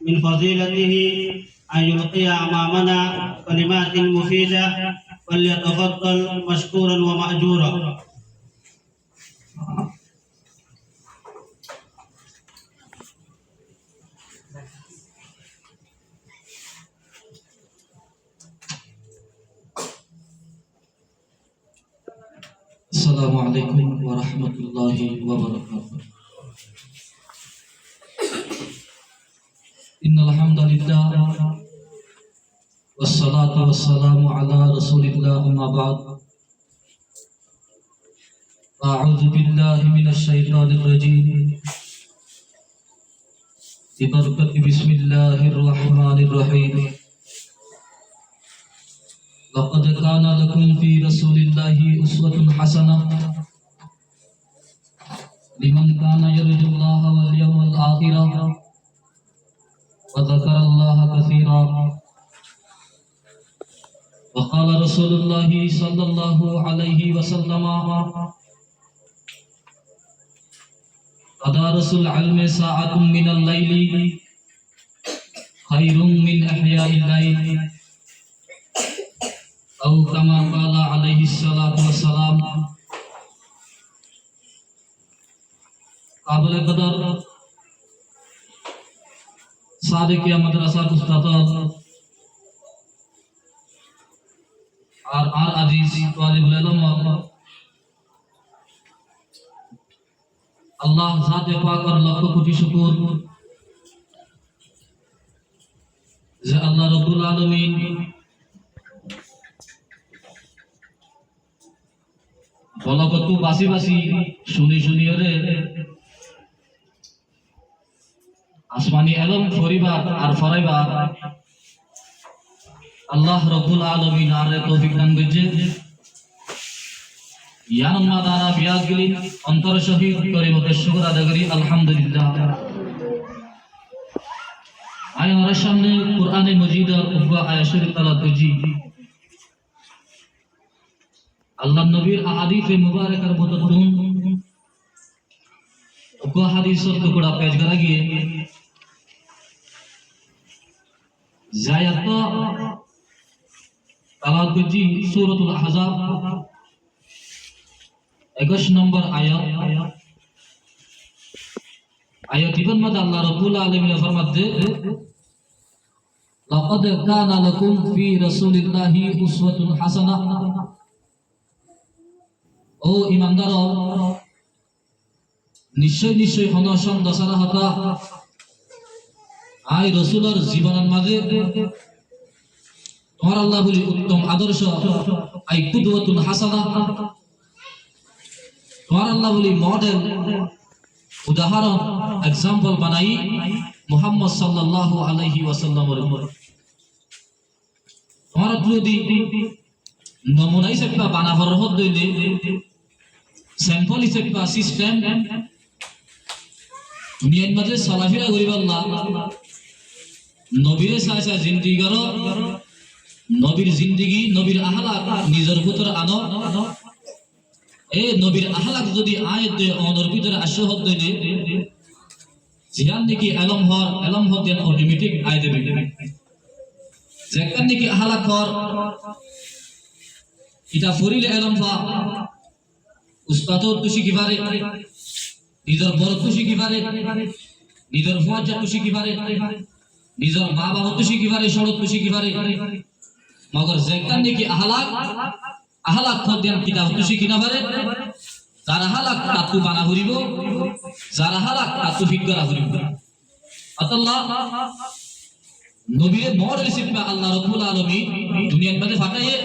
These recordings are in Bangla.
من فضيلته أن يلقي أمامنا كلمات مفيدة فليتفضل مشكورا ومأجورا. السلام عليكم ورحمة الله وبركاته. إن الحمد لله والصلاة والسلام على رسول الله أما بعد أعوذ بالله من الشيطان الرجيم ببركة بسم الله الرحمن الرحيم. لقد كان لكم في رسول الله أسوة حسنة لمن كان يرجو الله واليوم الآخر وذكر الله كثيرا. وقال رسول الله صلى الله عليه وسلم تدارس العلم ساعة من الليل خير من إحياء الليل أو كما قال عليه الصلاة والسلام. قابل قدر सादिकिया मदरसा उस्ताद और अजीज तालिबुल इल्म अल्लाह ज़ाते पाक और लाखों कोटि शुक्र যে আল্লাহ রাব্বুল আলামিন বলবতু বাসি বাসি শুনি শুনি রে আসমানি আলম ফরিবার আর ফরাইবার আল্লাহ রাব্বুল আলামিন আর তৌফিক দান করছে। ইয়ান মাদানা বিয়াগলি অন্তর শহীদ করে মতে শুকর আদায় করি আলহামদুলিল্লাহ। আয়ার সামনে কুরআনে মজিদ আর উবা আয়াত শরীফ তালাওয়াত করছি। আল্লাহ নবীর আহাদিসে মুবারকার বততুন উবা হাদিসের টুকরা পেশ করা গিয়ে জায়াত তালাওয়াত করছি সূরাতুল আহজাব 21 নম্বর আয়াত। আয়াতির মধ্যে আল্লাহ রাব্বুল আলামিন ফরমাতে লাকাদ কানা লাকুম ফি রাসূলিল্লাহি উসওয়াতুন হাসানাহ। ও ঈমানদার নিশ্চয় নিশ্চয় হনসন দশরা হতা আই রাসূলের জীবনের মাঝে তোমার আল্লাহ বলি উত্তম আদর্শ আই কুদওয়াতুন হাসানাহ তোমার আল্লাহ বলি মডেল উদাহরণ एग्जांपल বানাই মুহাম্মদ সাল্লাল্লাহু আলাইহি ওয়াসাল্লামের উপর। তোমার যদি নমুনা হিসেবে বানাবার হত দইলে স্যাম্পল হিসেবে সিস্টেম দুনিয়ার মাঝে চলাফেরা করিব আল্লাহ নবীর সাথে জিন্দেগি করো, নবীর জিন্দেগি নবীর আহলাক নিজের ভিতর আনো। এ নবীর আহলাক যদি আয়াত অনর ভিতরে আসে হত দইলে জিহান নাকি এলম হর দেন অটোমেটিক আয় দেবে। যেখান নাকি আহলাক হর এটা ফরিলে এলম পা উস্তাদর তো শিখি পারে, নিজের বড় তো শিখি পারে, নিজের ফজা তো শিখি পারে, নিজের মা বাবা তো শিখি পারে, সড়ক তো শিখি পারে। মগর যেখান নাকি আহলাক হর দেন কিতাব তো শিখি না পারে, যারা হালাক তাতু বানা করিব, যারা হালাক তাতু ফিকরা করিব। আল্লাহ নবীর মডেল হিসেবে আল্লাহ রাব্বুল আলামিন দুনিয়ার মধ্যে পাঠায়ে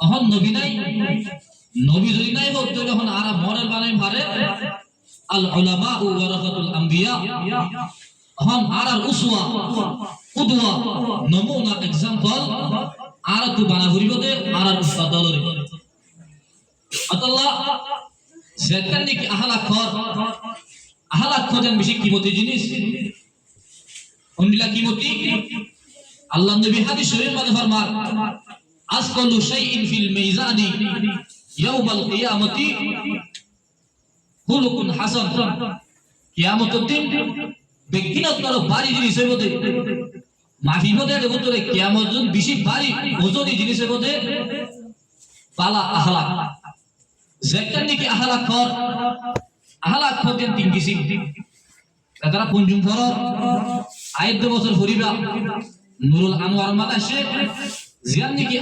অহন নবী নাই, নবী যদি নাই হোক তাহলে এখন আর মডেল বানাই পারে আল উলামা ওয়ারাসাতুল আম্বিয়া। এখন আর উসওয়া কুদওয়া নমুনা एग्जांपल আর তু বানা করিব দে আর উস্তাদ দলরে। আল্লাহ যেখান নাকি আহলাক খোঁজেন বেশি কিমতি জিনিস অন্যলা কিমতি আল্লাহ নবী হাদিস শরীফের মধ্যে ফরমান আসকালু শাইইন ফিল মিজানি ইয়াউমাল কিয়ামতি খুলুকুন হাসান। কিয়ামতের দিন ব্যক্তিগত কারো বাড়ি জিনিসের মধ্যে মাফি মধ্যে দেবতরে কিয়ামত বেশি বাড়ি ওজনি জিনিসের মধ্যে পালা আহলাক যেটা নাকি আহলাক হতেন তিন কিসিম তারা পঞ্চম ফর আয়ের বছর হরিবা নুরুল আনোয়ার মাদাসে জিয়ান নাকি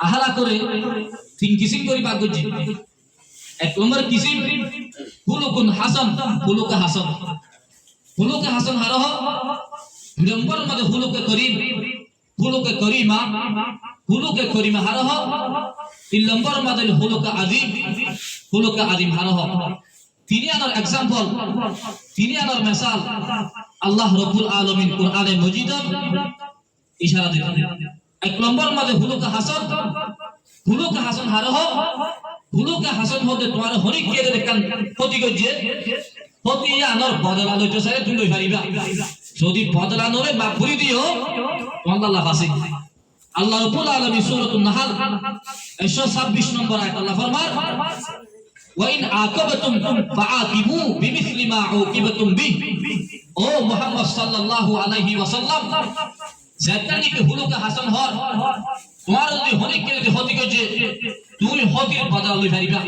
আহলা করে তিন কিসিম করে ভাগ করছি এক নম্বর কিসিম হুলুকুন হাসান হুলুকে হাসান হারহ দুই নম্বর মধ্যে হুলুকে করিমা হারহ তিন নম্বর মধ্যে হুলুকে আদিম হারহ তিনি আনার এক্সাম্পল তিনি আনার মিসাল আল্লাহ রাব্বুল আলামিন কোরআনে মজিদত ইশারা দিলেন এক নম্বর মধ্যে হুলুকে হাসান হারহ হুলুকে হাসান হতে তোমার হরিক কে দেখান ক্ষতি করছে ক্ষতি আনার বদলানো তো সারে তুমি পারিবা যদি বদলানোরে মাফ করে দিও তোমার লাভ আছে আল্লাহ রাব্বুল আলামিন সূরাতুন নাহল 126 নম্বর আয়াত আল্লাহ ফরমান ওয়াইন আকাবাতুম ফাআকিবু বিমিসলি মা উকিবাতুম বিহি ও মুহাম্মদ সাল্লাল্লাহু আলাইহি ওয়াসাল্লাম যেটানি কে হুলুকে হাসান হর তোমার যদি হরিকে যদি ক্ষতি করছে তুমি ক্ষতির বদলা লই পারিবা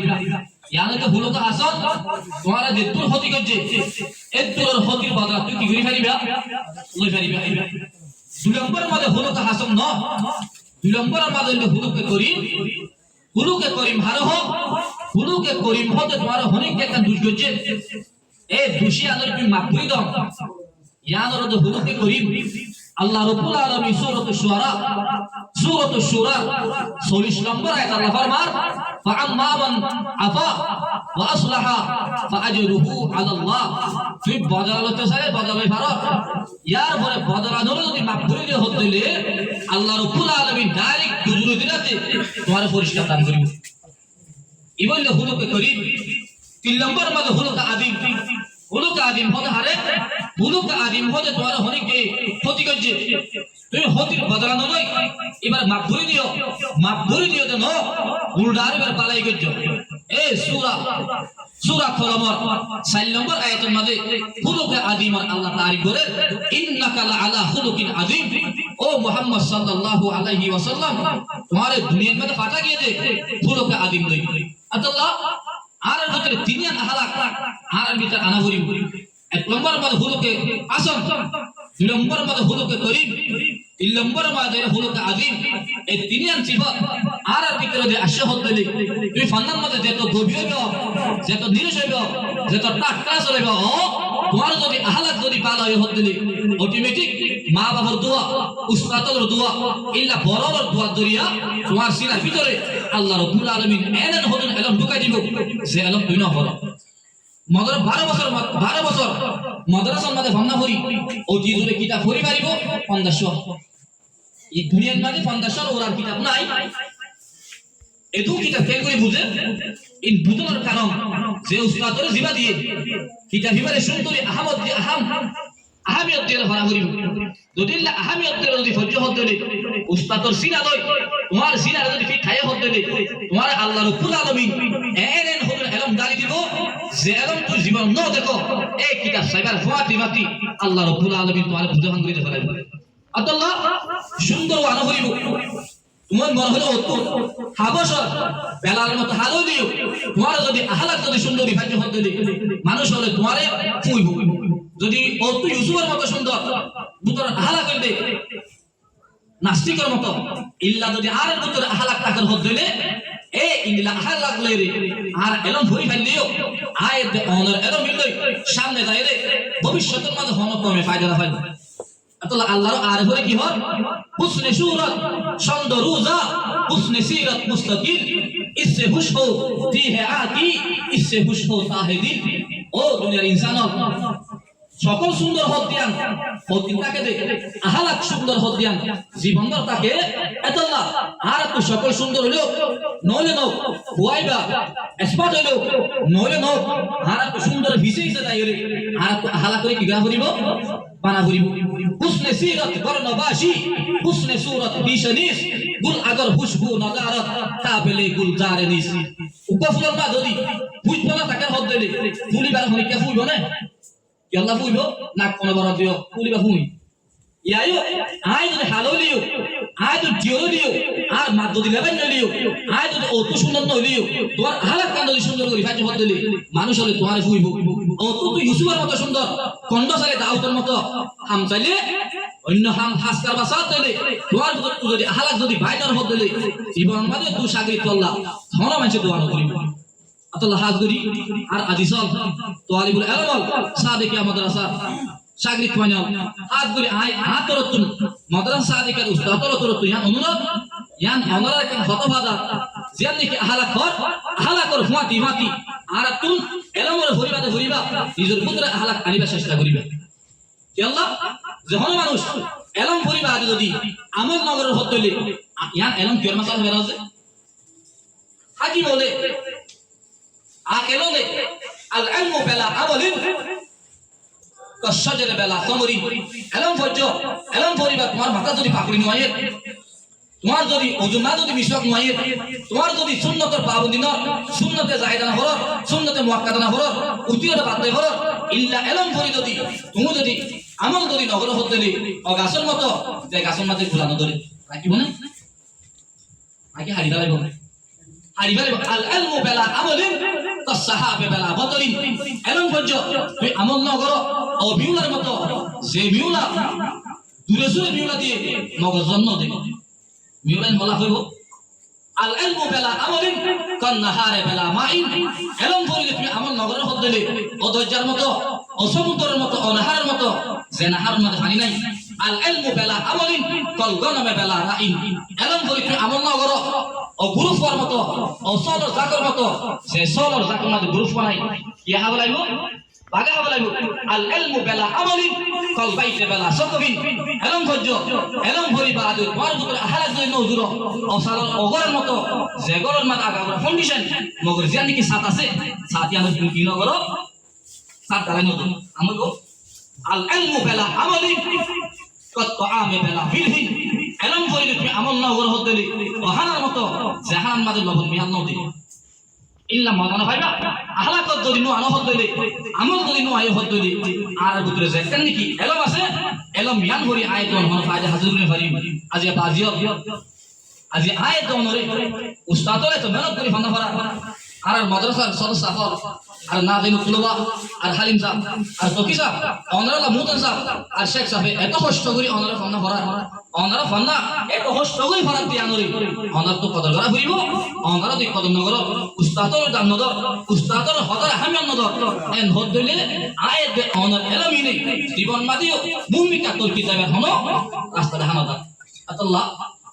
ইয়ানে তো হুলুকে হাসান তোমার যে তোর ক্ষতি করছে এর তোর ক্ষতির বদলা তুই কি করি পারিবা লই পারিবা দুই নম্বর মধ্যে হুলুকে হাসান ন দুই নম্বর মধ্যে হুলুকে করিম হারহ হুলুকে করিম হতে তোমার হরিকে একটা দুষ করছে এ দোষী আদর তুমি মাফ করে দাও ইয়ানোর তো হুলুকে করিম আল্লাহ রাব্বুল আলামিন সূরাতুশ শুরা 40 নম্বর আয়াত আল্লাহ ফরমান ফাআম্মা মান আফা ওয়া আসলাহা ফাআজরুহু আলাল্লাহ তুই বদলাতে চাই বদলাই পারো ইয়ার পরে বদলানোর যদি মাফ করে দিও হতেলে আল্লাহ রাব্বুল আলামিন ডাইরেক্ট হুজুর দিনাতে তোমার পরিষ্কার দান করিব এই বললে হুলুকে করিম তিন নম্বর মধ্যে হুলুকে আদিম হতে হারে হুলুকে আদিম হতে তোমার হরিকে ক্ষতি করছে তুমি ক্ষতির বদলানো নয় এবার মাফ করে দিও দেন উল্টার এবার পালাই করছো এ সূরা কলমর 4 নম্বর আয়াতের মধ্যে হুলুকে আদিম আল্লাহ তারিফ করে ইন্নাকা লাআলা হুলুকিন আযীম ও মুহাম্মদ সাল্লাল্লাহু আলাইহি ওয়াসাল্লাম তোমার দুনিয়ার মধ্যে পাঠা গিয়েছে হুলুকে আদিম লই আল্লাহ আর ভিতরে তিনি আহলাক আর ভিতরে আনাবরি এক নম্বর মধ্যে হুলুকে হাসান দুই নম্বর মধ্যে হুলুকে করিম তিন নম্বর মধ্যে হুলুকে আযীম এই তিনটি সিফাত আর ভিতরে যে আশহাদ দিলে তুমি ফান্নার মধ্যে যত গভীর হইব যত নিরস হইব যত টাটকা হইব তোমার যদি আহলাক যদি পালা হই দিলে অটোমেটিক মা বাবার দোয়া উস্তাদের দোয়া ইল্লা বড়র দোয়া দরিয়া তোমার সিনার ভিতরে আল্লাহ রাব্বুল আলামিন এমন হদন এলম ঢুকাই দিব যে এলম দুই না হলো মদর 12 বছর মাদ্রাসার মধ্যে ভান্না করি অতি জোরে কিতাব পড়ি পারিব 500 এই দুনিয়ার মধ্যে 500 ওরার কিতাব নাই এদু কিতাব ফেল করে বুঝে এই বুঝানোর কারণ যে উস্তাদের জিবা দিয়ে কিতাব বিবারে সুন্দরী আহমিয়ত দিয়ে ভরা করিব যদি আহমিয়ত দিয়ে যদি সহ্য হতে দিলে উস্তাদর সিনা লই তোমার সিনা যদি ফিট খায় হতে দিলে তোমার আল্লাহ রাব্বুল আলামিন এরেন হদর এলম দালি দিব যে এলম তুই জীবন ন দেখো এই কিতাব সাইবার ফাতিমাতি আল্লাহ রাব্বুল আলামিন তোমার বুঝান করে ফেলাইব আল্লাহ সুন্দর আনা করিব তোমার মনে হলো হাবশ বেলার মতো হালো দিও তোমার যদি আহলাক যদি সুন্দরী ভাগ্য হতে দিলে মানুষ হলে তোমারে ফুইব যদি ও তুই ইউসুফের মতো সুন্দর দুটোর আহলাক হইলে নাস্তিকের মতো ইল্লা যদি আর দুটোর আহলাক তাকর হতে দিলে এ ইল্লা আহলাক লইরে আর এলম ভরি ফেললিও আয়াত অনর এলম মিলই সামনে যাইরে ভবিষ্যতের মধ্যে হন কমে ফায়দা পাইবে আল্লাহ আল্লাহর আর হরে কি হয় হুসনে সুরত সুন্দর রোজা হুসনে সিরত মুস্তাকিল इससे खुश हो दी है आकी इससे खुश होता है दिल ओ দুনিয়ার ইনসান সকল সুন্দর হদিয়ান হদিনটাকে দে আহলাক সুন্দর হদিয়ান জীবনভর তাকে এতল্লাহ আর তো সকল সুন্দর হলো নলে নও হুয়াইবা এসপাত হলো নলে নও আর তো সুন্দর ভিসেইছে যাইরে আর তো আহলাক করে কি গা করিব বানা করিব হুসনে সিরত বর্ণবাসী হুসনে সুরত বিশনিস গুল আগর খুশবু নজারত কাবেলে গুলজারে নিস উপফুলের মা যদি বুঝবো না তাকে হদ দিলে ফুলিবার হইকে ফুলবো না কেলা ফুইব না কোন বড় দিও ফুলিবা ফুমি ইয়াইও আই যদি হালো লিও আই তো জিও লিও আর মা যদি লেবেন লিও আই যদি অত সুন্দর নলিও তোমার হালাত কান্দ সুন্দর করি ফাইজ বদলি মানুষ হলে তোমার ফুইব অত তুই ইউসুফের মতো সুন্দর কন্ড সালে দাউদের মতো হাম চাইলে অন্য হাম হাসকার বাসা দিলে তোমার যদি হালাত যদি ভাইটার বদলি জীবন মাঝে তুই সাগরিত আল্লাহ ধন মানুষে দোয়া করিব আল্লাহ হাজগরি আর আজিসল তোয়ালিবুল আলম সাদেকি আমাদের আসা সাগরিত মানাল হাজগরি আই হাতরতুন মাদ্রাসা সাদেকের উস্তাদ তরতুন ইয়ান অনুরোধ ইয়ান আমরা কেন হতবাদা জিয়ান দেখি আহালা কর হুয়াতি মাতি আর তুম এলমর ভরিবা নিজের পুত্র আহালা আনিবা চেষ্টা করিবা কি আল্লাহ যখন মানুষ এলম ভরিবা যদি আমল নগরের হতলে ইয়ান এলম কির মাসাল মেরাজে হাকি বলে আকেললে আল ইলমু বিলা আমলিন কাশজারে বিলা সামরি এলম ফজো এলম পরিবা তোমার মাথা যদি পাকড়ি নয় তোমার যদি ওযু না যদি মিশক নয় তোমার যদি সুন্নতের পাবন্দি না সুন্নতে জায়েদা না হলো সুন্নতে মুআক্কাদা না হলো উতিয়টা বাদে হলো ইল্লা এলম পরি যদি তুমি যদি আমল যদি নগর হতেলি অগাসর মতো যে গাসর মাঝে ঝুলানো ধরে রাখিব না আগে হারিদা লাগবে হারিবালে আল ইলমু বিলা আমলিন কাসাহাবে বিলা বতরিন এলম ফজো তুই আমল নগর ও বিউলার মতো যে বিউলা দূরে দূরে বিউলা দিয়ে মগজ জন্ম দেবে মিউলান বলা হইব আল ইলমু বিলা আমলিন কান নাহারে বিলা মাইন এলম পরিলে তুমি আমল নগর হদলে ও দজ্জার মতো ও সমুদ্রের মতো ও নাহারের মতো যে নাহারের মধ্যে পানি নাই আল ইলমু বিলা আমলিন কাল গনামে বিলা রাইন এলম পরি তুমি আমল নগর ও গ্রুপের মতো ও সলর জাকর মতো যে সলর জাকর মধ্যে গ্রুপ বানাই কি হবে লাইব বাগা হবে লাইব আল ইলমু বিলা আমলিন কাল বাইতে বিলা সাকবিন এলম ফজো এলম ভরি বাদ তোমার ভিতরে আহালাত যদি নজুর ও সলর ওগরের মতো যে গরের মধ্যে আগাগর কন্ডিশন মগর জানি কি সাত আছে সাথী আমরা কি নগর সাত দালাই নজুর আমগো আল ইলমু বিলা আমলিন কত আমে বিলা বিলহিন এলম পরিলে তুমি আমল নগর হদলি ওহানার মতো জাহান মাঝে লবণ মিহান নদী ইল্লা মাদানা ভাইবা আহলাকত যদি নো আনো হদলি আমল যদি নো আয় হদলি আর ভিতরে যেখান নাকি এলম আছে এলম মিহান ভরি আয়াতন হন ফাজা হাজির করে পারি আজি বাজিও আজি আয়াতন রে উস্তাদরে তো মেহনত করি ফান্না ভরা আর মাদ্রাসার সদস্য সাফর আর নাজিমুল তুলবা আর হালিম সাহেব আর তকি সাহেব অনরালা মুতান সাহেব আর শেখ সাহেব এত কষ্ট করি অনরা ফান্না ভরা অনরা ফান্না এত কষ্ট করি ভরা দি আনরি অনর তো কদর করা হইব অনরা দি কদর নগর উস্তাদর দান নদর উস্তাদর হদর হামিয়ান নদর এন হদলে আয়াত অনর এলমিনে জীবন মাদিও ভূমিকা তোর কিতাবের হনো রাস্তা দেখানো আল্লাহ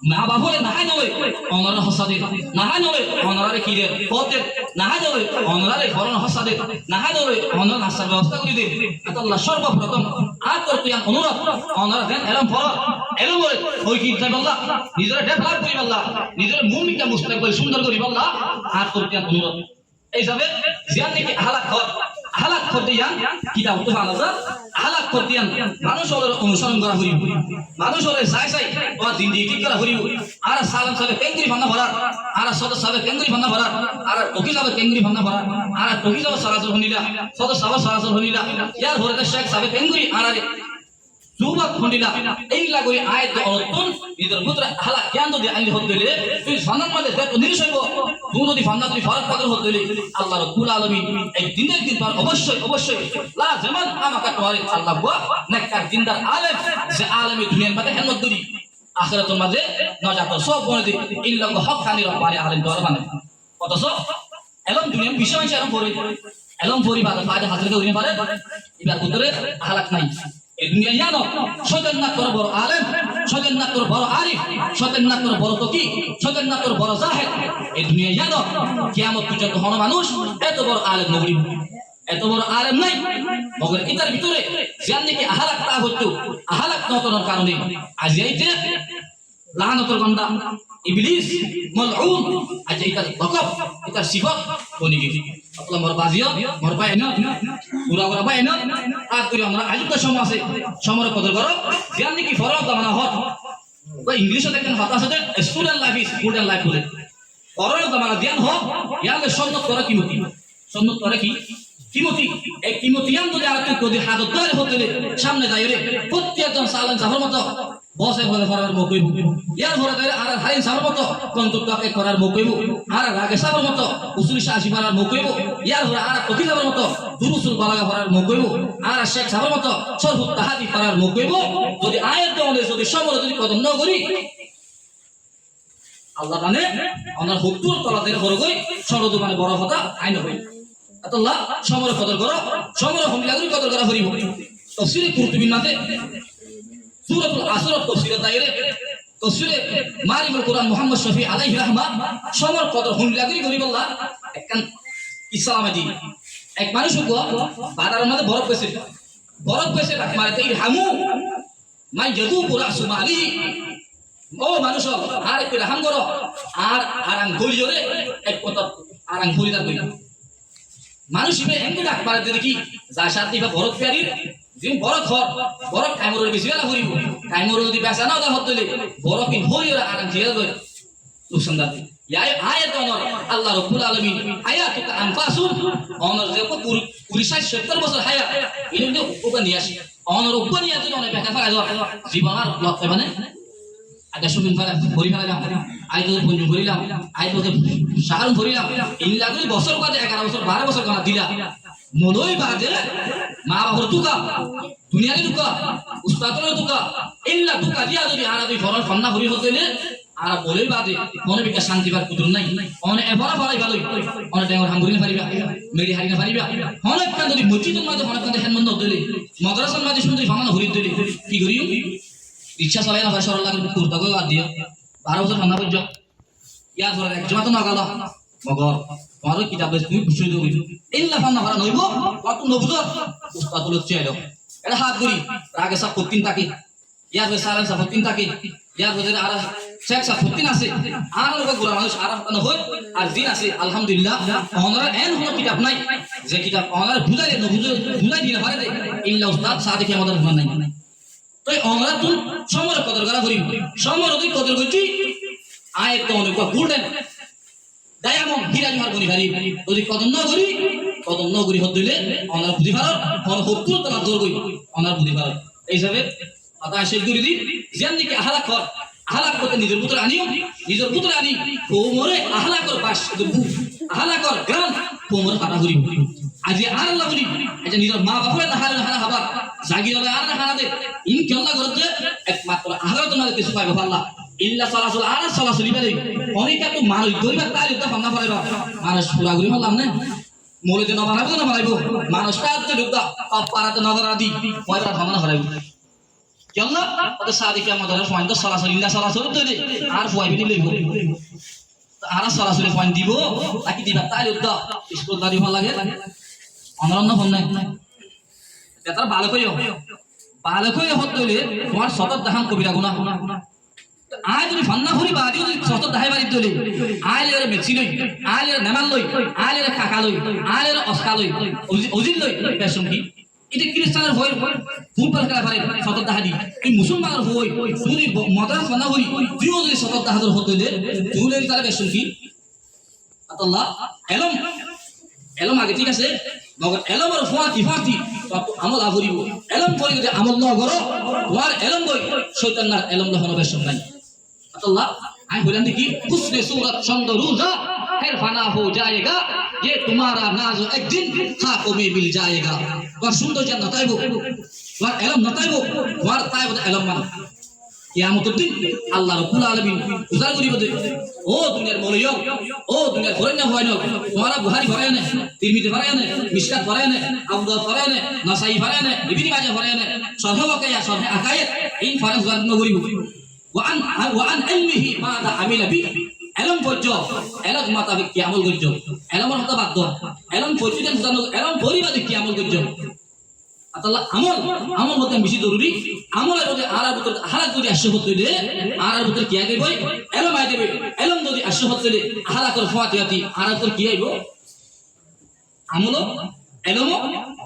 না বাবুলে নাহাই নলে অনরা হসাদে নাহাই নলে অনরারে কিরে পথে নাহাই নলে অনরারে ফরন হসাদে নাহাই নলে অনর নাস্তার ব্যবস্থা করে দে আল্লাহ সর্বপ্রথম আর তোর তুই অনুরোধ অনরা দেন এলম ফর এলম বলে ওই কি তাই আল্লাহ নিজের ডেভেলপ করি আল্লাহ নিজের মুমিকা মুস্তাকবিল সুন্দর করি আল্লাহ আর তোর তুই অনুরোধ এই যাবে জিয়ান নাকি হালাক করতে যান কিতাব তো আলাদা হালাক করতে যান মানুষ হলে অনুসরণ করা হইব মানুষ হলে চাই ও জিন্দেগি ঠিক করা হইব আর সালাম সাহেব কেন্দ্রি ভান্না ভরা আর সদস্য সাহেব কেন্দ্রি ভান্না ভরা আর টকি সাহেব কেন্দ্রি ভান্না ভরা আর টকি সাহেব সারাসর হনিলা সদস্য সাহেব সারাসর হনিলা ইয়ার ভরে শেখ সাহেব কেন্দ্রি আর যুবক হনিলা এই লাগই আয়াত অর্থন নিজের পুত্র হালাক জ্ঞান যদি আইন হদলে তুই সন্ধান মানে দেখ নিরিশ হইব তুই যদি ফান্না তুই ফরক পাগল হদলে আল্লাহ রাব্বুল আলামিন এই দিনের দিন পর অবশ্যই লাজমান আমাকে তোরে আল্লাহ গো নেককার জিন্দার আলেম যে আলেমে দুনিয়ার মধ্যে হেমত করি আখিরাতের মধ্যে নজাত সব বলে দি ইল্লাহ হক খানি রব্বানি আলেম দর মানে অথচ এলম দুনিয়ার বিষয় এলম পরি বাদ ফায়দা হাসিল করে পারে এবার উত্তরে হালাক নাই এই দুনিয়া জানো শয়তান না তোর বড় আলেম শয়তান না তোর বড় আরিফ শয়তান না তোর বড় তকি শয়তান না তোর বড় জাহেদ এই দুনিয়া জানো কিয়ামত পর্যন্ত হন মানুষ এত বড় আলেম নবী এত বড় আলেম নাই মগর এটার ভিতরে জান নাকি আহালাক তা হতো আহালাক নতনের কারণে আজ এইতে লানাতুল গন্ডা ইবলিস মালউন আজ এটার বকফ এটার সিফাত বনি গেছে আল্লাহ মোর বাজিও মোর পায় না পুরা পায় না আর তুই আমরা আজকে সময় আছে সময়ের কদর করো জান নাকি ফরক দামানা হত ওই ইংলিশে দেখেন হতাশ হতে student life is student life বলে ফরক দামানা জ্ঞান হোক জ্ঞানের সন্ন্যত করা কি মুক্তি সন্ন্যত করে কি কিমতি এই কিমতিয়ান যদি আর তুই যদি হাজত ধরে হতে সামনে যাই রে প্রত্যেকজন সালান সাফর মতো বসে বলে করার মকইব ইয়ার ভরে ধরে আর হারিন সাফর মতো কন্তকে করার মকইব আর রাগে সাফর মতো উসুলি শাসি করার মকইব ইয়ার ভরে আর তকি সাফর মতো দুরুসুল বালাগা করার মকইব আর শেখ সাফর মতো সরফুত তাহাদি করার মকইব যদি আয়াত দলে যদি সমর যদি কদম ন করি আল্লাহ মানে আমার হুকুর তলাদের বড় কই সরদ মানে বড় কথা আইন হই আল্লাহ সমর কদর করো সমর হমিলাগুলি কদর করা হরিব তাফসীরে কুরতুবী নাতে সূরাতুল আসর তাফসীরে দাইরে তাফসীরে মারিফুল কুরআন মুহাম্মদ শফি আলাইহি রাহমা সমর কদর হমিলাগুলি করিব আল্লাহ একখান ইসলামে দি এক মানুষ গো বাজারের মধ্যে বরফ পেছে মারতে ইরহামু মাই ইয়াদু কুরাসু মালি ও মানুষ আর একটু রাহাম করো আর আরাম গলিয়রে এক কথা আরাম গলিদার কই মানুষ ইবে এঙ্গে ডাক পারে দেখি যা সাথে বা বরফ পেয়ারির জিম বরফ হর বরফ কাইমর বেশি বেলা হরিব কাইমর যদি বেচা না দা হতলে বরফ ইন হরিয়রে আরাম জিয়া গয় সুসন্দর ইয়াই আয়াত অনর আল্লাহ রাব্বুল আলামিন আয়াতুক আনফাসুন অনর যে 70 বছর হায়াত ইনকে উপর নিয়ে আসি অনর উপর নিয়ে যদি অনেক ব্যাখ্যা করা যায় জীবন আর লক্ষ্য মানে আগে শুনুন ফেলা ভরি ফেলালাম আই তো পঞ্জু ভরিলাম আই তো সাহারণ ভরিলাম ইন লাগলে বছর বাদে 11 বছর 12 বছর কানা দিলা মলই বাদে মা বাবার তুকা দুনিয়ারে তুকা উস্তাদর তুকা ইল্লা তুকা দিয়া যদি আনা দুই ফরল ফান্না ভরি হতেলে আর বলেই বাদে মনে বিকা শান্তি বার কুতুর নাই অনে এবারে ফলাই ভালোই অনে ডেঙ্গর হামগুরি পারিবা মেরি হারিনা পারিবা অনেক কান যদি মসজিদের মাঝে অনেক কান হেন মন্দ দিলে মাদ্রাসার মাঝে শুনতে ফানা ভরি দিলে কি করিও রিক্সা চালাই না ভাই সরল লাগে কুর্তা কই বাদ দিও 12 বছর ফান্না পর্যন্ত ইয়ার পরে এক জমা তো না গেল মগর তোমার কিতাব তুমি বুঝিয়ে দেবো ইল্লা ফান্না ভাড়া নইব কত নবুজ উস্তাদ লোক চাইলো এটা হাত করি রাগে সব প্রতিদিন থাকে ইয়ার পরে সালান সব প্রতিদিন থাকে ইয়ার পরে আর শেখ সব প্রতিদিন আছে আর লোক গোরা মানুষ আর ফান্না হয় আর দিন আছে আলহামদুলিল্লাহ ওনারা এন হলো কিতাব নাই যে কিতাব ওনারা বুঝাইলে নবুজ বুঝাই দিলে পারে দে ইল্লা উস্তাদ সাদিক আমাদের ভুল নাই তাই ওনারা তুই সমর কদর করা করি সমর তুই কদর করছি আয় তো অনেক গোল্ডেন ডায়মন্ড হীরা জহর বনি ভারি যদি কদম ন করি হত দিলে ওনার বুদ্ধি ভালো কোন হকুর তো দর কই ওনার বুদ্ধি ভালো এই হিসাবে কথা শেষ করে দি যেন দিকে আহলাক করতে নিজের পুত্র আনি কোমরে আহলাকর পাশ আহলাকর গ্রাম কোমরে পাটা করি আজ আর আল্লাহ বলি এটা নিজের মা বাপের হারা হবা জাগির হবে আর হারা দে ইনশাআল্লাহ করতে একমাত্র আহলাক তো না কিছু পাইবো আল্লাহ ইল্লা সালাসুল আর সালাসুল ইবারে অনেকটা তো মানুষ গরিবা তার এটা ফান্না পারেবা মানুষ পুরা গরি বললাম না মরিতে না বানাইবো মানুষটা তো ঢুকদা পারাতে নগর আদি পয়সা ফান্না করাইবো কেননা ওদের সাদিকে আমাদের পয়েন্ট তো সালাসুল ইল্লা সালাসুল তো দে আর পয়বি দিলে আর সালাসুল পয়েন্ট দিব নাকি দিবা তাই উদ্দা স্কুল দাঁড়ি ভালো লাগে অনরন্য ফোন নাই এটা ভালো কইও হতলে তোমার সতত দেখান কবিরা গুনাহ আয় তুমি ফান্না ভরি বাদি যদি সতত দেখাই বাড়ি দলে আইলের মেক্সি লই আইলের নেমাল লই আইলের কাকা লই আইলের অস্কা লই অজিল লই পেছন কি এটা খ্রিস্টানের হই ফুল পাল করা পারে সতত দেখা দি এই মুসলমানের হই যদি মাদ্রাসা ফান্না ভরি তুই যদি সতত দেখাদর হতলে তুই লই তার পেছন কি আল্লাহ এলম আগে ঠিক আছে মগর এলমের ফাতি তো আমল আভরিব এলম করে যদি আমল ন করো তোমার এলম বই শয়তানের এলম লহনো বেশ নাই আল্লাহ আমি বলেন দেখি হুসনে सूरत সুন্দর রোজা फिर फना हो जाएगा ये तुम्हारा नाज एक दिन खाकों में मिल जाएगा তোমার সুন্দর জান নতাইবো তোমার এলম নতাইবো তোমার তাইবো এলম মান কিয়ামতের দিন আল্লাহ রাব্বুল আলামিন উজার করিব দে ও দুনিয়ার মৌলয়ী ও দুনিয়ার ফরেনা হয় না তোমারা বুখারী ভরে না তিরমিজি ভরে না মিশকাত ভরে না আবু দাউদ ভরে না নাসাই ভরে না ইবনে মাজাহ ভরে না সরহ ওয়াকিয়া সরহ আকায়েত ইন ফরজ ওয়াজ নগরিব ওয়ান ইলমিহি মাদা আমিলা বি এলম পর্য এলম মাতাবিক কি আমল করছো এলমর হতা বাদ এলম পর্যন্ত জানো এলম পরিবাদে কি আমল করছো আল্লাহ আমল মধ্যে বেশি জরুরি আমলের মধ্যে আরার ভিতর আহার যদি আসে হতে দে আরার ভিতর কি আইবে এলম আই দেবে এলম যদি আসে হতে দে আহারা কর ফাতিহাতি আরার ভিতর কি আইবো আমল এলম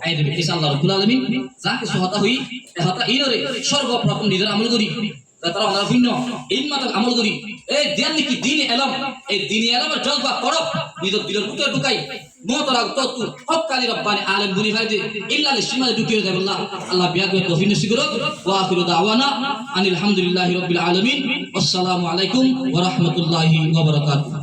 আই দেবে ইনশাআল্লাহ রাব্বুল আলামিন যাকে সহায়তা হই হতা ইনরে সর্বপ্রথম নিজের আমল করি তারা আমরা ভিন্ন ইলমাত আমল করি এই দেন কি দিন এলম এই দিন এলমের জলবা করব নিজের দিলের ভিতর ঢুকাই মোতরাক ততু হক্কানি রব্বানি আলেম বুনি ভাইতে ইল্লা লিসমাল ঢুকিয়ে দেব আল্লাহ আল্লাহ বিয়া করে তৌফিক নসিব করুক ওয়া আখিরু দাওয়ানা আনিল হামদুলিল্লাহি রাব্বিল আলামিন আসসালামু আলাইকুম ওয়া রাহমাতুল্লাহি ওয়া বারাকাতুহু